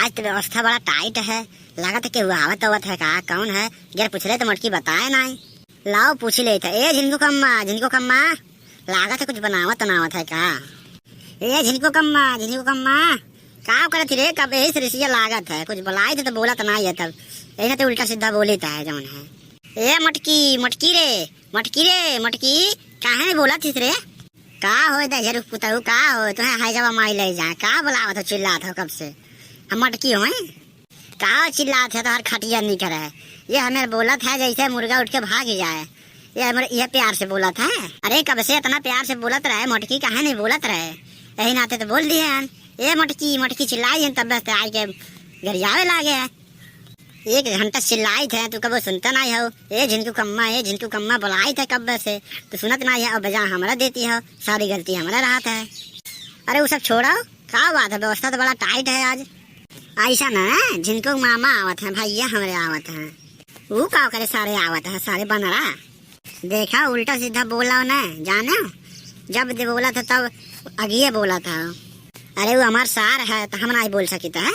आज तो व्यवस्था बड़ा टाइट है, लागत है कि आवत आवत है का कौन है जरा पूछ ले तो मटकी बताए नहीं। लाओ पूछ ले था। ए झिनको कम्मा लागत है कुछ बनावत बनावत है का। ए झिनको कम्मा का करत रे कब यही सरिसिया लागत है कुछ बुलाए थे तो बोला तो नहीं है तब यही तो उल्टा सीधा बोले है जौन है। ए मटकी रे काहे नहीं बोला थी रे का हो दे पुतहू का हो तुम्हें हाई जवा माई ले जाए का बुलावत हो चिल्लात हो कब से हम मटकी हो का चिल्लात है तो हर खटिया नहीं करे। ये हमें बोला था जैसे मुर्गा उठ के भाग जाए ये प्यार से बोला था। अरे कब से इतना प्यार से बोलत रहे मटकी काहे नहीं बोलत रहे यही नाते तो बोल दिए हैं। ये मटकी चिल्लाई है तब आई के गरियावे लागे है। 1 घंटा चिल्लाई थे तू कब सुनता नहीं हो। ए झिनको कम्मा बुलाई थे कब से तो सुनत नहीं है और बजा हमारा देती हो सारी गलती हमारा राहत है। अरे वो सब छोड़ो का बात है व्यवस्था तो बड़ा टाइट है आज। ऐसा ना झिनको मामा आवत है भैया हमारे आवत है वो का करे सारे आवत है सारे बनरा देखा उल्टा सीधा बोला ना जाने जब बोला था तब अगिए बोला था। अरे वो हमार सार है तो हम नहीं बोल सकी है।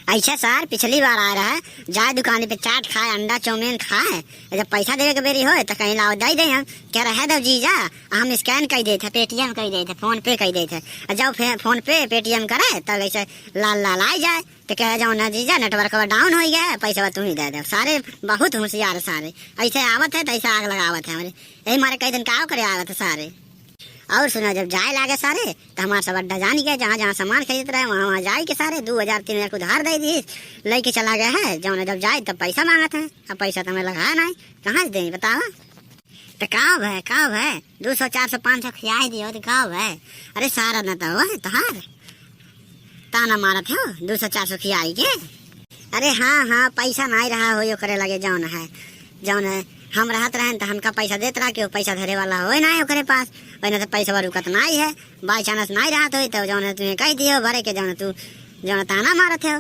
ऐसा सार पिछली बार आ रहा है जाए दुकान पे चाट खाए अंडा चाउमीन खाए जब पैसा देवे के बेरी हो तो कहीं लाओ दे दे हम कह रहे दो जीजा हम स्कैन कर देते पेटीएम कर देते फोन पे कर देते जब फोन पे पेटीएम करे तब ऐसे लाल आई जाए तो कह जाओ ना जीजा नेटवर्क डाउन हो गया पैसा तुम ही दे दो। सारे बहुत होशियार सारे ऐसे आवत है तो ऐसे आग लगावत है हमारे यही हमारे कई दिन का करे आवत है सारे। और सुना जब जाए लागे सारे तो हमारा सब अड्डा जान गया जहाँ सामान खरीद रहे वहाँ जाए के सारे 2000-3000 उधार दे दी लेके चला गया है जब जाए तब पैसा मांगत है अब पैसा तो हमें लगाया नहीं कहाँ से दे बताओ तो का है 200-400-500 खिया दियो तो का है। अरे सारा न तो है तोहार ताना मारत हो 200-400 खियाई के। अरे हाँ पैसा नहीं रहा हो यो करे लगे जौन है हम रहत रहे तो हमका पैसा देत रहा कि पैसा धरे वाला हो ना ओकरे पास वही तो पैसा रुकत नहीं है बाई चांस नहीं रहत हो तो जौन तुम्हें कह दियो भरे के जौन तू जौन ताना मारत हो।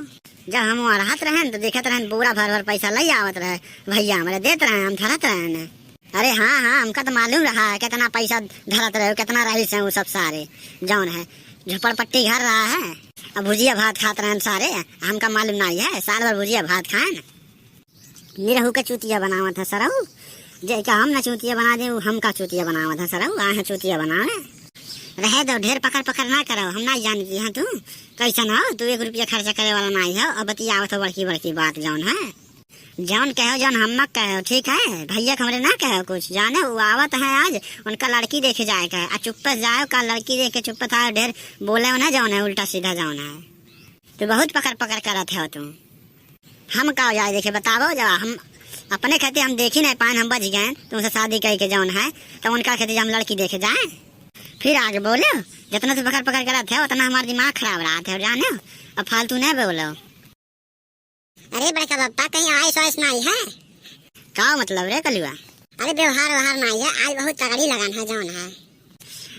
जब हम वहाँ रहत रहे तो देखत रहे पूरा भर पैसा ले आवत रहे भैया हमारे देते रहे हम धरत रहे। अरे हाँ हमका तो मालूम रहा है कितना पैसा धरत रहे कितना रही से वो सब सारे जौन है झोपड़पट्टी घर रहा है अब भुजिया भात खात रहे सारे हमका मालूम नहीं है साल भर भुजिया भात खाए निरहू का चूतिया बनावत है सरहू जे का हम ना चूतिया बना दे हमका चूतिया बनावत है सरहू आए चूतिया बनावे रहे दो ढेर पकड़ ना करो हम ना जानती है तू कैसा ना हो तू 1 रुपया खर्चा करे वाला नहीं है अब बतियावत हो बड़की बात जौन है जौन कहो जौन हम कहो ठीक है भैया हमरे ना कहो कुछ जाने वो आवत है आज उनका लड़की देखे जाए का आ चुप जाओ का लड़की देखे चुप था ढेर बोले ना जौन है उल्टा सीधा जौन है तो बहुत पकड़ करत है तुम हम का जाए देखे बताओ जब हम अपने खेती हम देखी नहीं पाए हम बच गए तुमसे शादी करके जौन है तो उनका खेती हम लड़की देखे जाए फिर आगे बोलो जितना तू पकड़ करत है उतना हमारा दिमाग खराब रहा था जाने अब फालतू नहीं बोलो। अरे बड़का बापा कहीं आइस नहीं है का मतलब रे कलुआ। अरे व्यवहार नहीं है आज बहुत तगड़ी लगन है जौन है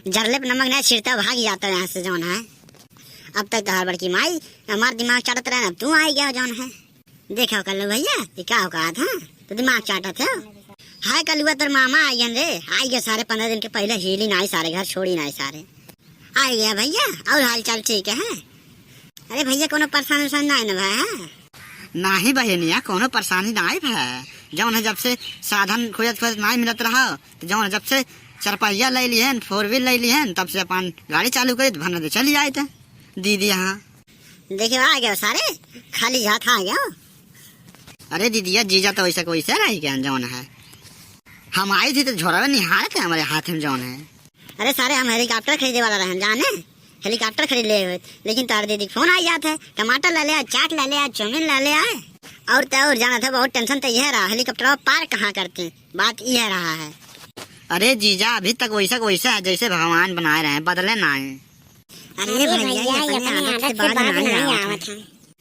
जरले पे नमक नहीं छिड़ता भाग जाता है यहाँ से जौन है। अब तक तो हर बड़की माई हमारा दिमाग चाटत रहे अब तू आई गया जौन है देखा कल्लू भैया ये क्या कहा था तो दिमाग चाटा था। हाय कलुआ तेरे मामा आई रे आई गया सारे 15 दिन के पहले हिली नहीं सारे घर छोड़ी नहीं सारे आई गया भैया और हाल चाल ठीक है। अरे भैया कोनो परेशानी नहीं ना है नहीं बहनिया कोनो परेशानी नहीं है जौन है जब से साधन खोजत नहीं मिलत रहा तो जौन जब से 4 पहिया ले लिए 4 व्हील ले लिए तब से अपन गाड़ी चालू करी भरना तो चली आए थे दीदी यहाँ देखिए आ गया सारे खाली हाथ आ गया। अरे दीदिया जीजा तो वैसा वैसे रही क्या जौन है हम आई थी तो झोरा निहार थे हमारे हाथ में जौन है। अरे सारे हम हेलीकॉप्टर खरीदे वाला रहे जाने हेलीकॉप्टर खरीद ले हुए लेकिन तार दीदी फोन आ जाता है टमाटर ले लिया चाट ले लिया चाउमीन ले लिया और तो और जाना था बहुत टेंशन तो यह रहा हेलीकॉप्टर पार कहाँ करते बात यह रहा है। अरे जीजा अभी तक वैसा है जैसे भगवान बनाए रहे बदले ना है। अरे भैया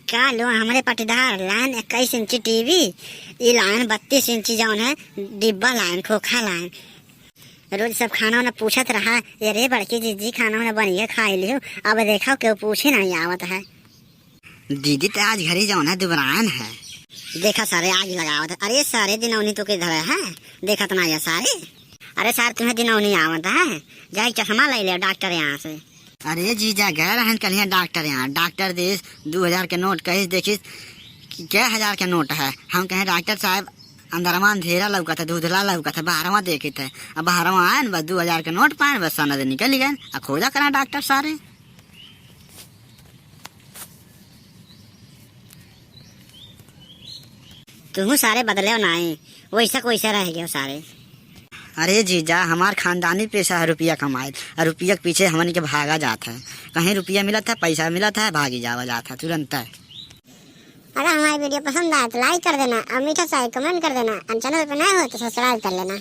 का लो हमारे पटीदार लाइन 21 इंची टीवी ये लाइन 32 इंची जौन है डिब्बा लाइन खोखा लाइन रोज सब खाना उन्हें पूछत रहा ये रे बड़की जीजी खाना उन्हें बनिए खाई लियो अब देखो क्यों पूछे नहीं आवत है। दीदी तो आज घरी जौन है दुबरान है देखा सारे आग लगावत है। अरे सारे दिनौनी तो किधर है देखा तो नहीं सारे। अरे सार तुम्हें दिनौनी आवत है जाए चश्मा ले ले डॉक्टर यहाँ से अरे जीजा गए रहन कल डॉक्टर यहाँ, डॉक्टर दे 2000 के नोट कही देखी क्या 1000 के नोट है। हम कहें डॉक्टर साहब अंदरवा अंधेरा लौका था, धुधला लौका था, बाहरवा देखे थे। अब बाहरवा आए बस 2000 के नोट पाए, बस सनद निकल गए। अब खोजा करा डॉक्टर सारे। तुम सारे बदले हो नाई, वैसा को वैसा रह गए सारे। अरे जीजा हमार खानदानी पेशा है रुपया कमाए, और रुपया के पीछे हमन के भागा जाता है। कहीं रुपया मिला था, पैसा मिला था, भागी जावा जाता तुरंत। अगर हमारी वीडियो पसंद आए तो लाइक कर देना और मीठा सा कमेंट कर देना और चैनल पर नए हो तो सब्सक्राइब कर लेना।